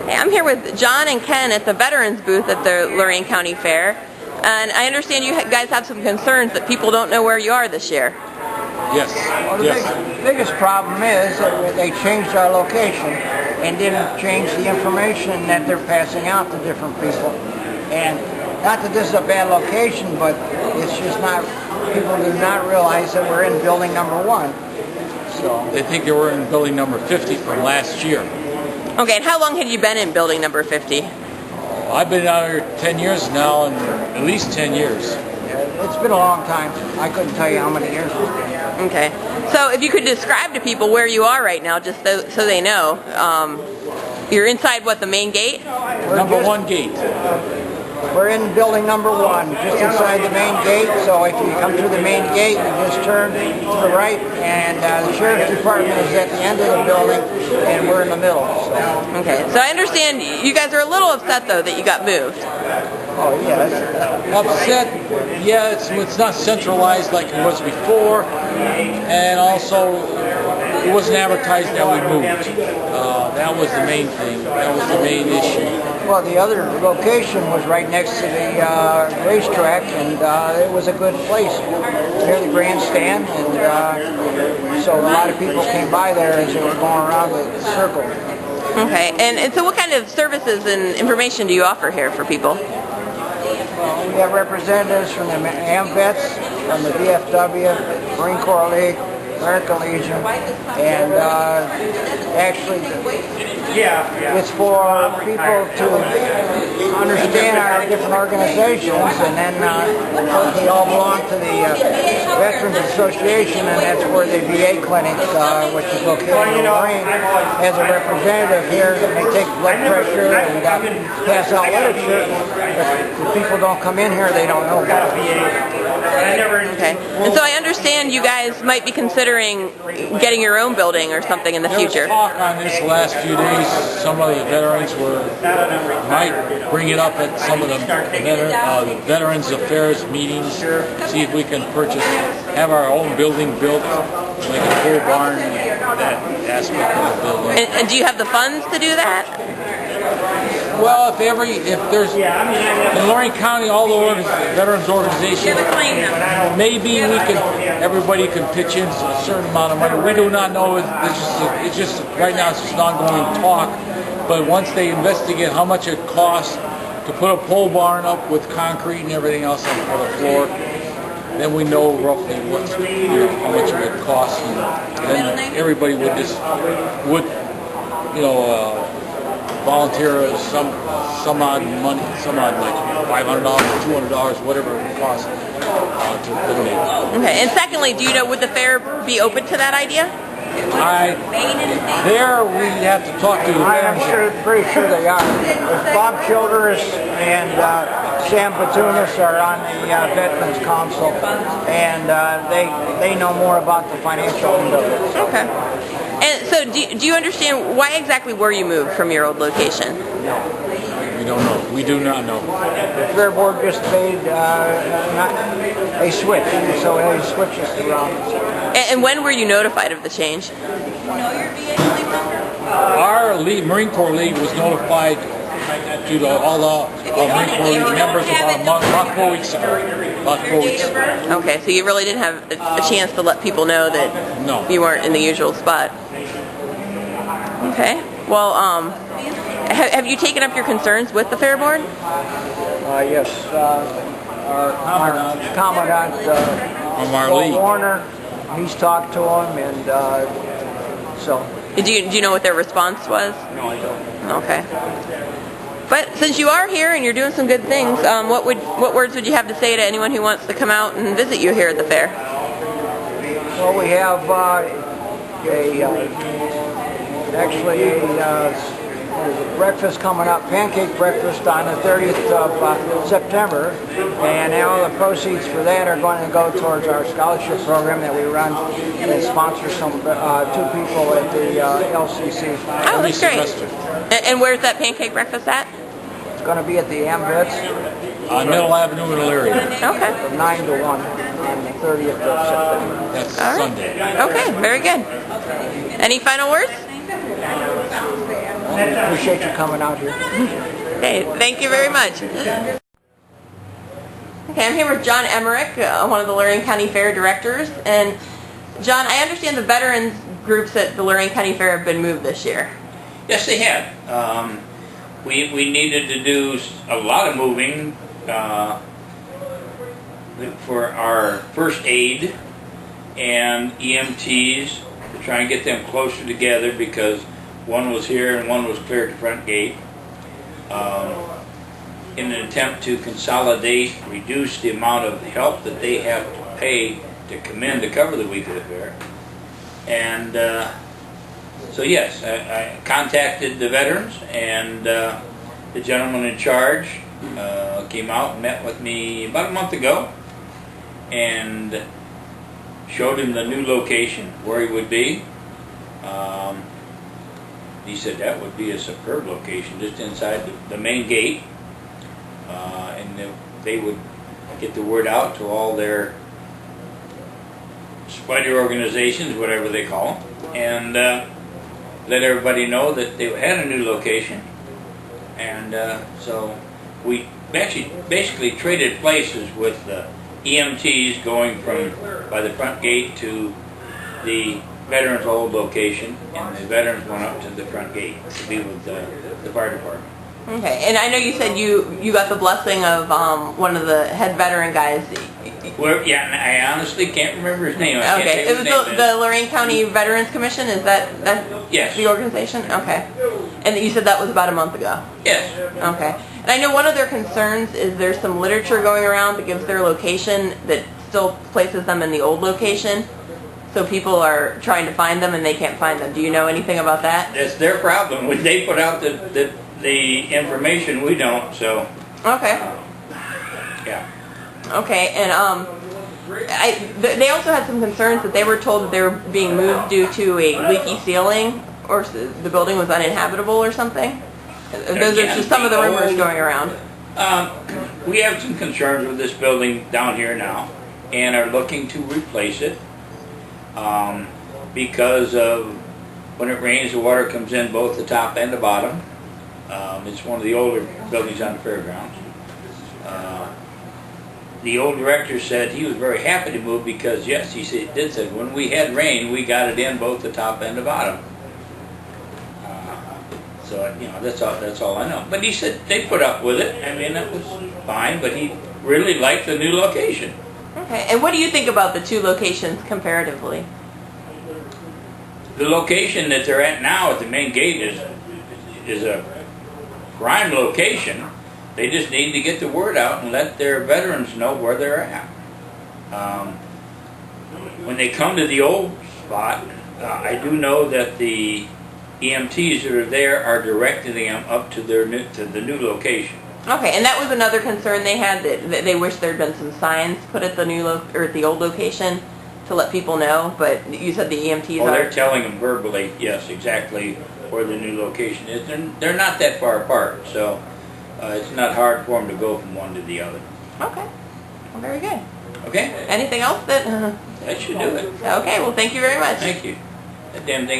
Hey, I'm here with John and Ken at the Veterans booth at the Lorain County Fair, and I understand you guys have some concerns that people don't know where you are this year. Yes. Well, the biggest problem is that they changed our location and didn't change the information that they're passing out to different people. And not that this is a bad location, but it's just not, people do not realize that we're in building number 1. So They think they were in building number 50 from last year. Okay, and how long had you been in building number 50? I've been out here 10 years now, and at least 10 years. yeah, it's been a long time. I couldn't tell you how many years it's been. Okay, so if you could describe to people where you are right now, just so they know. You're inside, what, the main gate? Number 1 gate. We're in building number 1, just inside the main gate. So if you come through the main gate, you just turn to the right, and the sheriff's department is at the end of the building, and we're in the middle. So. Okay, so I understand you guys are a little upset, though, that you got moved. Oh yes. Upset, yeah, it's not centralized like it was before, and also it wasn't advertised that we moved. That was the main thing. That was the main issue. Well, the other location was right next to the racetrack, and it was a good place near the grandstand, and so a lot of people came by there as they were going around the circle. Okay, and so what kind of services and information do you offer here for people? Well, we have representatives from the AMVETS, from the VFW, Marine Corps League, American Legion, and actually it's for people to understand our different organizations, and then they all belong to the Veterans Association, and that's where the VA clinic, which is located in Lorain, has a representative here that may take blood pressure and pass out literature. If people don't come in here, they don't know about it. Okay, and so I understand you guys might be considering getting your own building or something in the future. There was talk on this the last few days. Some of the veterans might bring it up at some of the Veterans Affairs meetings, see if we can have our own building built, like a full barn, that aspect of the building. And do you have the funds to do that? Well, if there's in Lorain County, all the veterans organizations, maybe everybody can pitch in a certain amount of money. We do not know. It's just right now it's just an ongoing talk. But once they investigate how much it costs to put a pole barn up with concrete and everything else on the floor, then we know roughly how much it would cost, and then everybody would volunteer some odd money, like $500, $200, whatever it would cost to donate. Okay, and secondly, do you know, would the fair be open to that idea? We have to talk to the I'm pretty sure they are. There's Bob Childers and Sam Batunis are on the Veterans Council, and they know more about the financial end of it. Okay. And so do you understand why exactly were you moved from your old location? We don't know. We do not know. The Fair Board just made a switch, so they switched us around. And when were you notified of the change? Our Marine Corps League was notified to all the Marine Corps League members about 4 weeks ago. Okay, so you really didn't have a chance to let people know that you weren't in the usual spot. Okay. Well, have you taken up your concerns with the Fair Board? Yes. Our Commandant Warner, he's talked to him, and so. Do you know what their response was? No, I don't. Okay. But since you are here and you're doing some good things, what words would you have to say to anyone who wants to come out and visit you here at the fair? Well, we have there's a breakfast coming up, pancake breakfast on the 30th of September, and all the proceeds for that are going to go towards our scholarship program that we run and sponsor some 2 people at the LCC. Oh, that's great. And where's that pancake breakfast at? It's going to be at the AMVETS. On Middle Avenue in Elyria. Okay. From 9 to 1 on the 30th of September. That's All right. Sunday. Okay, very good. Any final words? Appreciate you coming out here. Okay, thank you very much. Okay, I'm here with John Emmerich, one of the Lorain County Fair directors. And John, I understand the veterans groups at the Lorain County Fair have been moved this year. Yes, they have. We needed to do a lot of moving for our first aid and EMTs to try and get them closer together, because one was here and one was clear at the front gate. In an attempt to consolidate, reduce the amount of help that they have to pay to come in to cover the week of the fair. And so yes, I contacted the veterans, and the gentleman in charge came out and met with me about a month ago and showed him the new location where he would be. He said that would be a superb location just inside the main gate, and they would get the word out to all their spider organizations, whatever they call them, and let everybody know that they had a new location. And so we actually basically traded places with the EMTs going from by the front gate to the veterans' old location, and the veterans went up to the front gate to be with the fire department. Okay, and I know you said you got the blessing of one of the head veteran guys. Well, yeah, and I honestly can't remember his name. Okay, it was the Lorain County Veterans Commission. Is that yes. The organization? Okay, and you said that was about a month ago. Yes. Okay, and I know one of their concerns is there's some literature going around that gives their location that still places them in the old location. So people are trying to find them and they can't find them. Do you know anything about that? That's their problem. When they put out the information, we don't. So. Okay. Yeah. Okay, and they also had some concerns that they were told that they were being moved due to a leaky ceiling, or the building was uninhabitable or something. Those are just some of the rumors going around. We have some concerns with this building down here now, and are looking to replace it. Because of when it rains, the water comes in both the top and the bottom. It's one of the older buildings on the fairgrounds. The old director said he was very happy to move because, yes, he did say when we had rain, we got it in both the top and the bottom. So you know, that's all I know. But he said they put up with it. I mean, that was fine. But he really liked the new location. Okay, and what do you think about the two locations comparatively? The location that they're at now at the main gate is a prime location. They just need to get the word out and let their veterans know where they're at. When they come to the old spot, I do know that the EMTs that are there are directing them up to the new location. Okay, and that was another concern they had, that they wish there'd been some signs put at the new or at the old location to let people know. But you said the EMTs are. They're telling them verbally, yes, exactly where the new location is. They're not that far apart, so it's not hard for them to go from one to the other. Okay, well, very good. Okay. Anything else that? That should do it. Okay, well, thank you very much. Thank you. That damn thing.